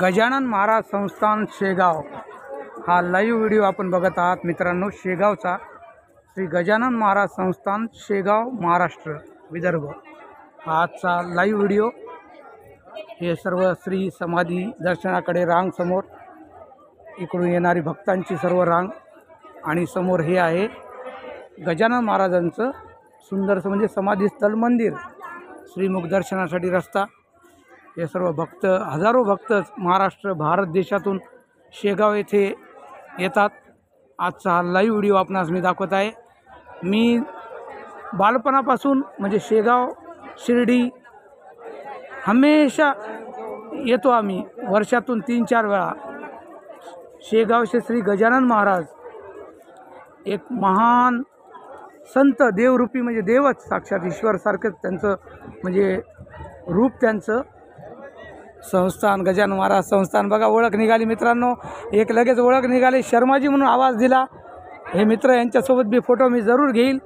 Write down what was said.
गजानन महाराज संस्थान शेगाव हा live video आपण बघत आहात मित्रांनो। शेगावचा श्री गजानन महाराज संस्थान शेगाव महाराष्ट्र विदर्भ हा आजचा लाईव्ह व्हिडिओ। हे सर्व श्री समाधी दर्शनाकडे रांग समोर, इकडून येणारी भक्तांची सर्व रांग, आणि समोर हे आहे गजानन महाराजांचं सुंदरसं म्हणजे समाधीस्थळ मंदिर, श्रीमुख दर्शनासाठी रस्ता। हे सर्व भक्त, हजारो भक्त महाराष्ट्र भारत देशातून शेगाव येथे येतात। आजचा हा लाईव्ह व्हिडिओ आपणास मी दाखवत आहे। मी बालपणापासून म्हणजे शेगाव शिर्डी हमेशा येतो आम्ही, वर्षातून 3-4 वेळा। शेगावचे श्री गजानन महाराज एक महान संत, देवरूपी म्हणजे देवच, साक्षात ईश्वरसारखंच त्यांचं म्हणजे रूप, त्यांचं संस्थान गजानन महाराज संस्थान। बघा ओळख निघाली मित्रांनो, एक लगेच ओळख निघाली, शर्माजी म्हणून आवाज दिला। हे मित्र, यांच्यासोबत बी फोटो मी जरूर घेईल।